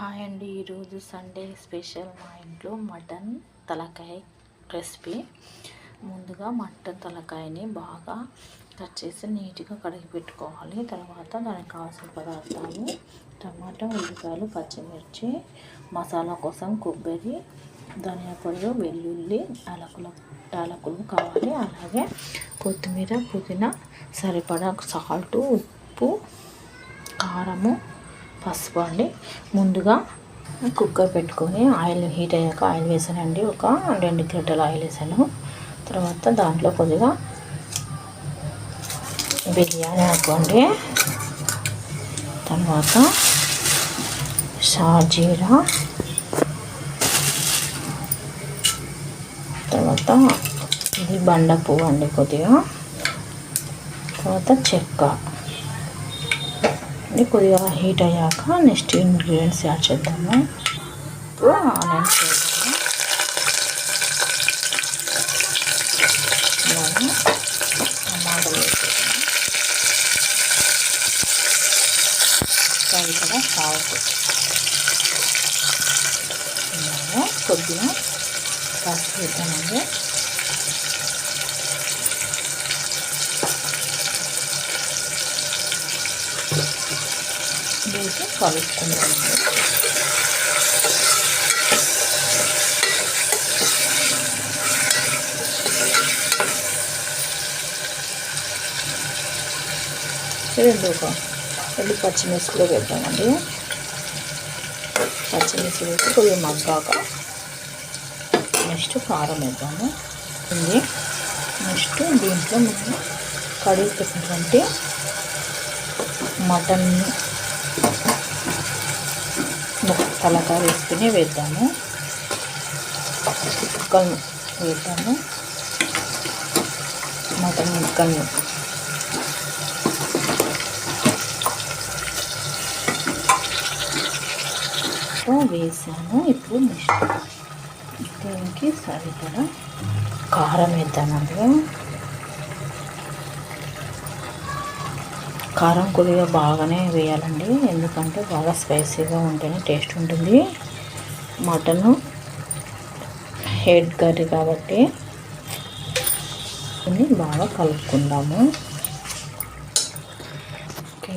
Hi అండి. ఈరోజు Sunday special మా ఇంట్లో మటన్ తలకాయ రెసిపీ. ముందుగా మటన్ తలకాయని బాగా కట్ చేసి నీట్గా కడిగి పెట్టుకోవాలి. తర్వాత దానికి కావాల్సిన పదార్థాలు టమాటా, ఉల్లిపాయలు, పచ్చిమిర్చి, మసాలా కోసం కొబ్బరి, ధనియా పొడి, వెల్లుల్లి, యాలకులు కావాలి. అలాగే కొత్తిమీర, పుదీనా, సరిపడా సాల్టు, ఉప్పు, కారము, పసుపు అండి. ముందుగా కుక్కర్ పెట్టుకొని ఆయిల్ హీట్ అయ్యాక ఆయిల్ వేసానండి. ఒక 2 గంటల ఆయిల్ వేసాను. తర్వాత దాంట్లో కొద్దిగా బిర్యానీ ఆకండి, తర్వాత షాజీరా, తర్వాత ఇది బండ పువ్వు అండి కొద్దిగా, తర్వాత చెక్క. కొద్దిగా హీట్ అయ్యాక నెక్స్ట్ ఇంగ్రీడియంట్స్ యాడ్ చేద్దాము. ఇప్పుడు ఆనియన్స్ వేద్దాము. అలాగే టమాటాలు వేసేద్దాము. సరిపడా సాల్ట్, అలాగే కొద్దిగా పసుపు వేద్దామండి. వేసి కలుపుకుందామండి. రెండు పచ్చిమిర్చిలో వేద్దామండి. పచ్చిమిర్చి వేసి కొద్దిగా మగ్గాక నెక్స్ట్ కారం వేద్దాము. నెక్స్ట్ దీంట్లో మనం కడిగి పెట్టినటువంటి మటన్ తలకాయ వేసుకుని వేద్దాము. ముక్కలు వేద్దాము. మటన్ ముక్కలు వేసాను. ఇప్పుడు నెక్స్ట్ దీనికి సరిపడా కారం వేద్దామండి. కారం కొద్దిగా బాగానే వేయాలండి, ఎందుకంటే బాగా స్పైసీగా ఉంటేనే టేస్ట్ ఉంటుంది. మటను హెడ్ కర్రీ కాబట్టి దీన్ని బాగా కలుపుకుందాము.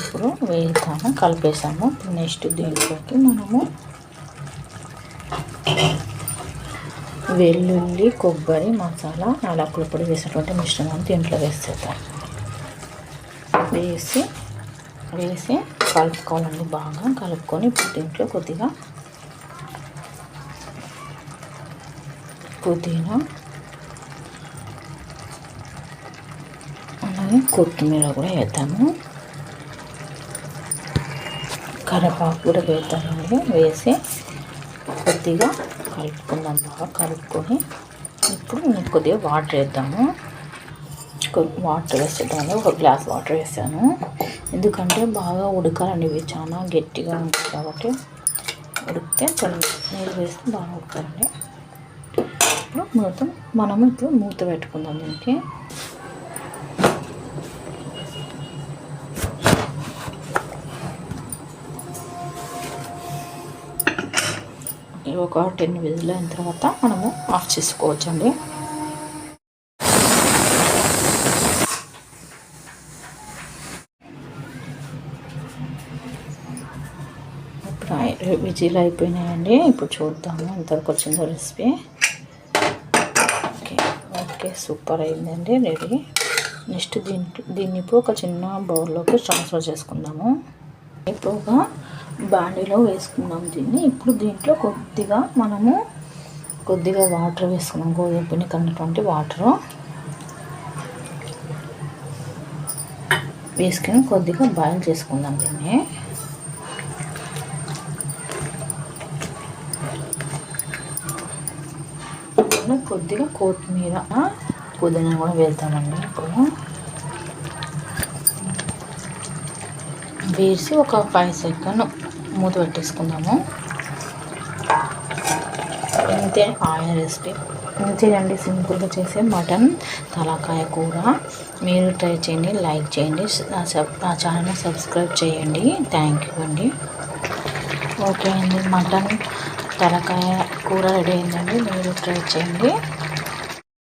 ఇప్పుడు వేసాము, కలిపేసాము. నెక్స్ట్ దీంట్లోకి మనము వెల్లుల్లి, కొబ్బరి, మసాలా, యాలకుల పొడి వేసినటువంటి మిశ్రమాన్ని దీంట్లో వేసేద్దాం. వేసి కలుపుకోవాలండి. బాగా కలుపుకొని ఇప్పుడు దీంట్లో కొద్దిగా పుదీనా, అలాగే కొత్తిమీర కూడా వేద్దాము. కరివేపాకు కూడా వేద్దామండి. వేసి కొద్దిగా కలుపుకుందాం. బాగా కలుపుకొని ఇప్పుడు కొద్దిగా వాటర్ వేద్దాము. వాటర్ వేసేద్దాము. ఒక గ్లాస్ వాటర్ వేసాను, ఎందుకంటే బాగా ఉడకాలండి. ఇవి చాలా గట్టిగా ఉంటాయి కాబట్టి ఉడికితే నీళ్ళు వేస్తే బాగా ఉడకాలండి. ఇప్పుడు మనము మూత పెట్టుకుందాం. దీనికి ఒక 10 విజిల్ అయిన తర్వాత మనము ఆఫ్ చేసుకోవచ్చండి. విజిల్ అయిపోయినాయండి. ఇప్పుడు చూద్దాము ఎంతవరకు వచ్చిందో రెసిపీ. ఓకే సూపర్ అయిందండి, రెడీ. నెక్స్ట్ దీన్ని ఇప్పుడు ఒక చిన్న బౌల్లోకి ట్రాన్స్ఫర్ చేసుకుందాము. ఇప్పుడు ఒక బాండీలో వేసుకుందాం దీన్ని. ఇప్పుడు దీంట్లో కొద్దిగా వాటర్ వేసుకున్నాం. గోధుమ పిండి కన్నటువంటి వాటరు వేసుకుని కొద్దిగా బాయిల్ చేసుకుందాం దీన్ని. కొద్దిగా కొత్తిమీర, పుదీనా కూడా వేద్దామండి. ఇప్పుడు వేసి ఒక 5 సెకండ్ మూత పెట్టేసుకుందాము. ఇంతే ఆయిల్ రెసిపీ. ఇంతేనండి, సింపుల్గా చేసే మటన్ తలకాయ కూర. మీరు ట్రై చేయండి, లైక్ చేయండి, నా ఛానల్ని సబ్స్క్రైబ్ చేయండి. థ్యాంక్ యూ అండి. ఓకే అండి, మటన్ తలకాయ కూర రెడీ అయిందండి. మీరు ట్రై చేయండి.